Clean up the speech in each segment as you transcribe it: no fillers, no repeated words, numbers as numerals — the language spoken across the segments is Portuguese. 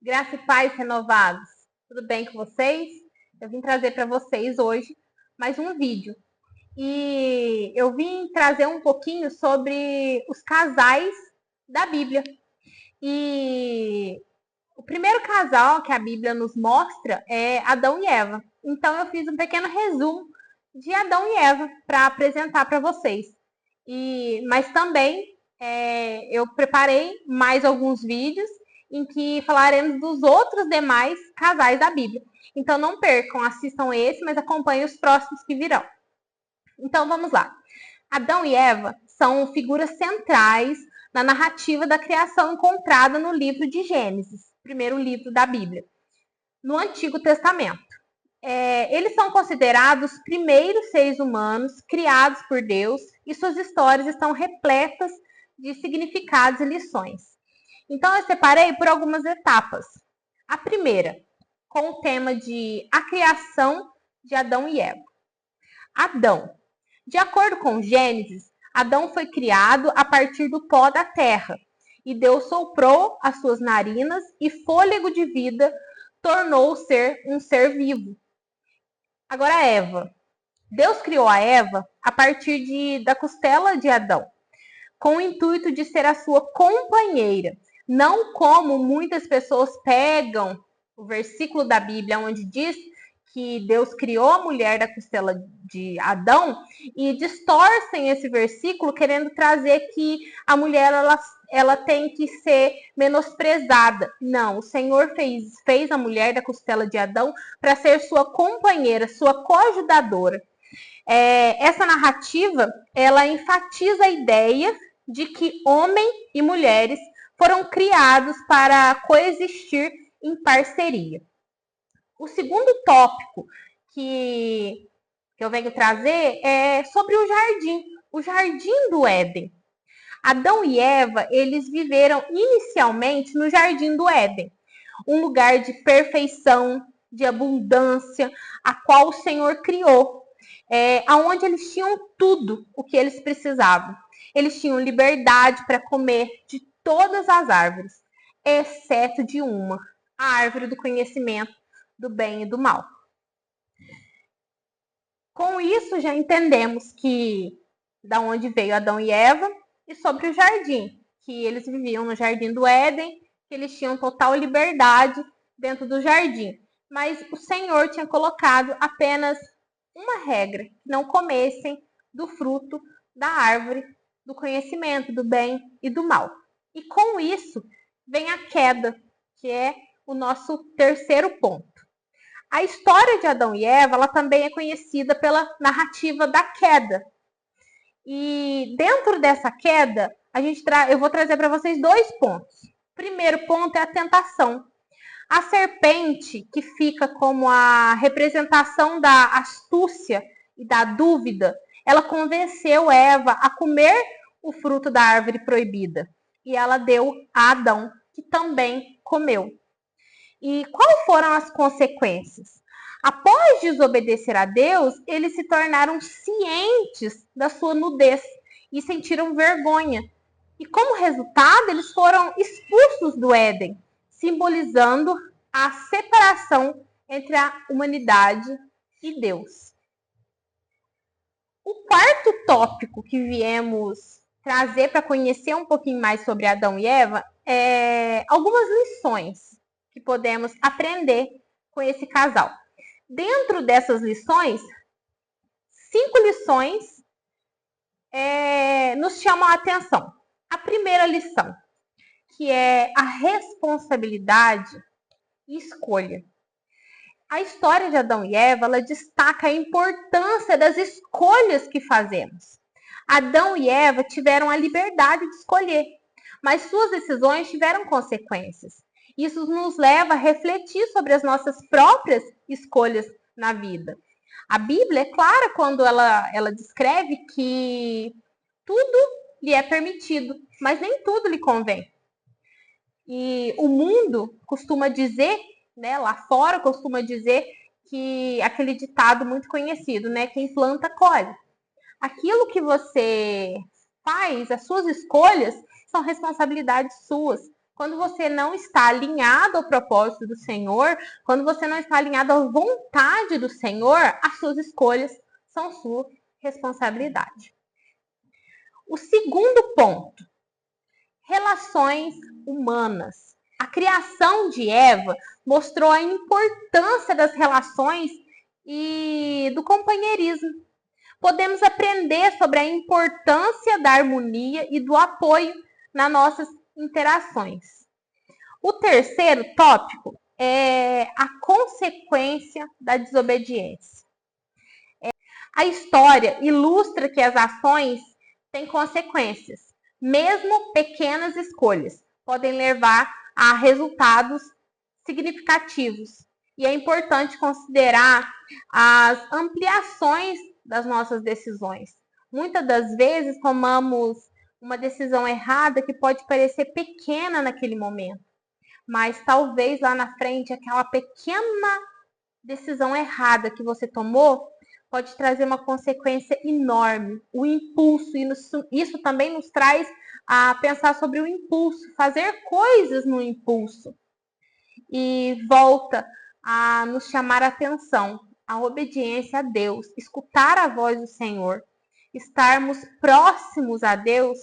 Graça e paz renovados. Tudo bem com vocês? Eu vim trazer para vocês hoje mais um vídeo. E eu vim trazer um pouquinho sobre os casais da Bíblia. E o primeiro casal que a Bíblia nos mostra é Adão e Eva. Então eu fiz um pequeno resumo de Adão e Eva para apresentar para vocês. Mas também eu preparei mais alguns vídeos em que falaremos dos outros demais casais da Bíblia. Então não percam, assistam esse, mas acompanhem os próximos que virão. Então vamos lá. Adão e Eva são figuras centrais na narrativa da criação encontrada no livro de Gênesis, primeiro livro da Bíblia, no Antigo Testamento. Eles são considerados os primeiros seres humanos criados por Deus e suas histórias estão repletas de significados e lições. Então, eu separei por algumas etapas. A primeira, com o tema de a criação de Adão e Eva. Adão. De acordo com Gênesis, Adão foi criado a partir do pó da terra, e Deus soprou as suas narinas e fôlego de vida tornou o ser um ser vivo. Agora, Eva. Deus criou a Eva a partir da costela de Adão, com o intuito de ser a sua companheira. Não como muitas pessoas pegam o versículo da Bíblia onde diz que Deus criou a mulher da costela de Adão e distorcem esse versículo querendo trazer que a mulher ela tem que ser menosprezada. Não, o Senhor fez a mulher da costela de Adão para ser sua companheira, sua coajudadora. Essa narrativa ela enfatiza a ideia de que homem e mulheres foram criados para coexistir em parceria. O segundo tópico que eu venho trazer é sobre o jardim do Éden. Adão e Eva, eles viveram inicialmente no jardim do Éden, um lugar de perfeição, de abundância, a qual o Senhor criou, onde eles tinham tudo o que eles precisavam. Eles tinham liberdade para comer de todas as árvores, exceto de uma, a árvore do conhecimento do bem e do mal. Com isso, já entendemos que da onde veio Adão e Eva e sobre o jardim, que eles viviam no jardim do Éden, que eles tinham total liberdade dentro do jardim. Mas o Senhor tinha colocado apenas uma regra, que não comessem do fruto da árvore do conhecimento do bem e do mal. E com isso vem a queda, que é o nosso terceiro ponto. A história de Adão e Eva, ela também é conhecida pela narrativa da queda. E dentro dessa queda, eu vou trazer para vocês dois pontos. O primeiro ponto é a tentação. A serpente, que fica como a representação da astúcia e da dúvida, ela convenceu Eva a comer o fruto da árvore proibida. E ela deu a Adão, que também comeu. E quais foram as consequências? Após desobedecer a Deus, eles se tornaram cientes da sua nudez e sentiram vergonha. E como resultado, eles foram expulsos do Éden, simbolizando a separação entre a humanidade e Deus. O quarto tópico que viemos trazer para conhecer um pouquinho mais sobre Adão e Eva é algumas lições que podemos aprender com esse casal. Dentro dessas lições, 5 lições nos chamam a atenção. A primeira lição, que é a responsabilidade e escolha. A história de Adão e Eva, ela destaca a importância das escolhas que fazemos. Adão e Eva tiveram a liberdade de escolher, mas suas decisões tiveram consequências. Isso nos leva a refletir sobre as nossas próprias escolhas na vida. A Bíblia é clara quando ela descreve que tudo lhe é permitido, mas nem tudo lhe convém. E o mundo costuma dizer, né, lá fora costuma dizer que aquele ditado muito conhecido, né, quem planta colhe. Aquilo que você faz, as suas escolhas, são responsabilidades suas. Quando você não está alinhado ao propósito do Senhor, quando você não está alinhado à vontade do Senhor, as suas escolhas são sua responsabilidade. O segundo ponto, relações humanas. A criação de Eva mostrou a importância das relações e do companheirismo. Podemos aprender sobre a importância da harmonia e do apoio nas nossas interações. O terceiro tópico é a consequência da desobediência. A história ilustra que as ações têm consequências. Mesmo pequenas escolhas podem levar a resultados significativos. E é importante considerar as ampliações das nossas decisões. Muitas das vezes tomamos uma decisão errada que pode parecer pequena naquele momento, mas talvez lá na frente aquela pequena decisão errada que você tomou pode trazer uma consequência enorme, o impulso, e isso também nos traz a pensar sobre o impulso, fazer coisas no impulso, e volta a nos chamar a atenção, a obediência a Deus, escutar a voz do Senhor, estarmos próximos a Deus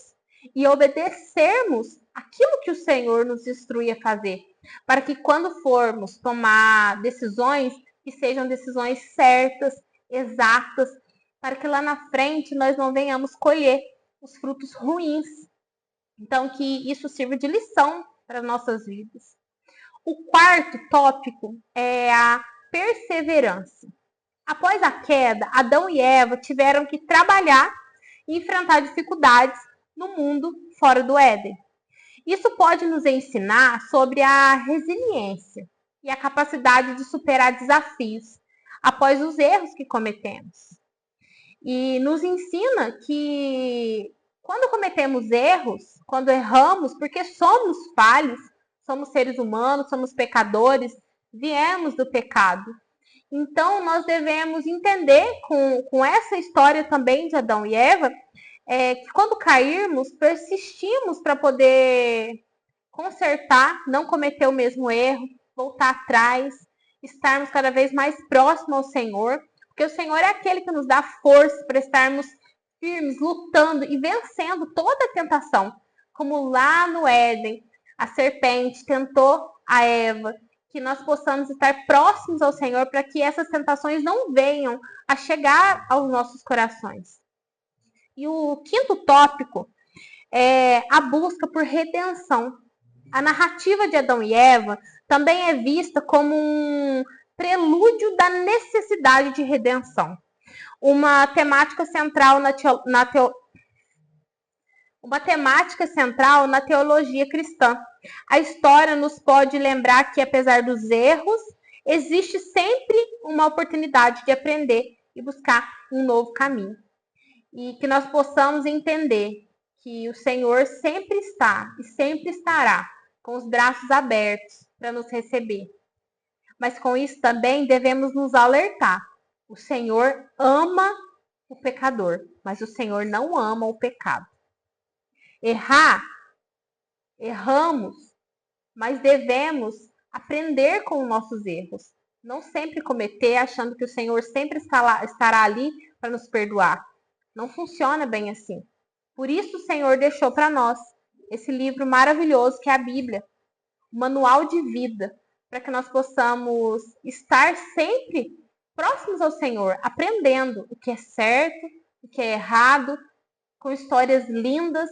e obedecermos aquilo que o Senhor nos instrui a fazer, para que quando formos tomar decisões, que sejam decisões certas, exatas, para que lá na frente nós não venhamos colher os frutos ruins. Então, que isso sirva de lição para nossas vidas. O quarto tópico é a perseverança. Após a queda, Adão e Eva tiveram que trabalhar e enfrentar dificuldades no mundo fora do Éden. Isso pode nos ensinar sobre a resiliência e a capacidade de superar desafios após os erros que cometemos. E nos ensina que quando cometemos erros, quando erramos, porque somos falhos, somos seres humanos, somos pecadores, viemos do pecado. Então, nós devemos entender com essa história também de Adão e Eva, que quando cairmos, persistimos para poder consertar, não cometer o mesmo erro, voltar atrás, estarmos cada vez mais próximos ao Senhor, porque o Senhor é aquele que nos dá força para estarmos firmes, lutando e vencendo toda a tentação, como lá no Éden, a serpente tentou a Eva, que nós possamos estar próximos ao Senhor para que essas tentações não venham a chegar aos nossos corações. E o quinto tópico é a busca por redenção. A narrativa de Adão e Eva também é vista como um prelúdio da necessidade de redenção. Uma temática central na teologia cristã. A história nos pode lembrar que, apesar dos erros, existe sempre uma oportunidade de aprender e buscar um novo caminho. E que nós possamos entender que o Senhor sempre está e sempre estará com os braços abertos para nos receber. Mas com isso também devemos nos alertar. O Senhor ama o pecador, mas o Senhor não ama o pecado. Erramos, mas devemos aprender com os nossos erros. Não sempre cometer achando que o Senhor sempre estará ali para nos perdoar. Não funciona bem assim. Por isso o Senhor deixou para nós esse livro maravilhoso que é a Bíblia, um manual de vida, para que nós possamos estar sempre próximos ao Senhor, aprendendo o que é certo, o que é errado, com histórias lindas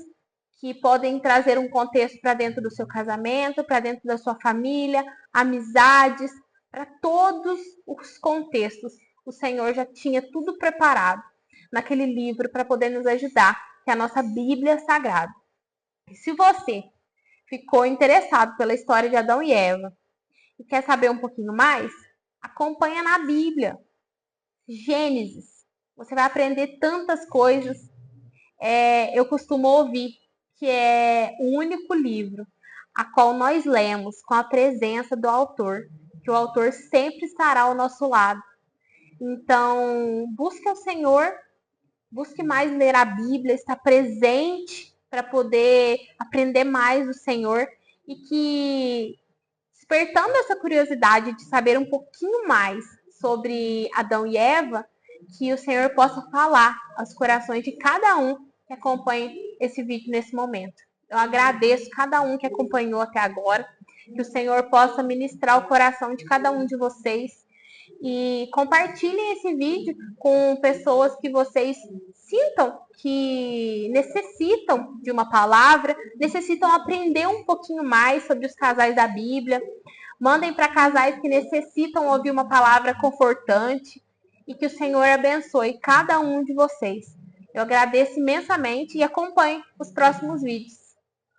que podem trazer um contexto para dentro do seu casamento, para dentro da sua família, amizades, para todos os contextos. O Senhor já tinha tudo preparado naquele livro para poder nos ajudar, que é a nossa Bíblia Sagrada. E se você ficou interessado pela história de Adão e Eva e quer saber um pouquinho mais, acompanha na Bíblia. Gênesis. Você vai aprender tantas coisas. Eu costumo ouvir que é o único livro a qual nós lemos com a presença do autor, que o autor sempre estará ao nosso lado. Então, busque o Senhor, busque mais ler a Bíblia, estar presente para poder aprender mais do Senhor e que, despertando essa curiosidade de saber um pouquinho mais sobre Adão e Eva, que o Senhor possa falar aos corações de cada um que acompanha esse vídeo nesse momento. Eu agradeço cada um que acompanhou até agora, que o Senhor possa ministrar o coração de cada um de vocês e compartilhem esse vídeo com pessoas que vocês sintam que necessitam de uma palavra, necessitam aprender um pouquinho mais sobre os casais da Bíblia. Mandem para casais que necessitam ouvir uma palavra confortante e que o Senhor abençoe cada um de vocês. Eu agradeço imensamente e acompanhe os próximos vídeos.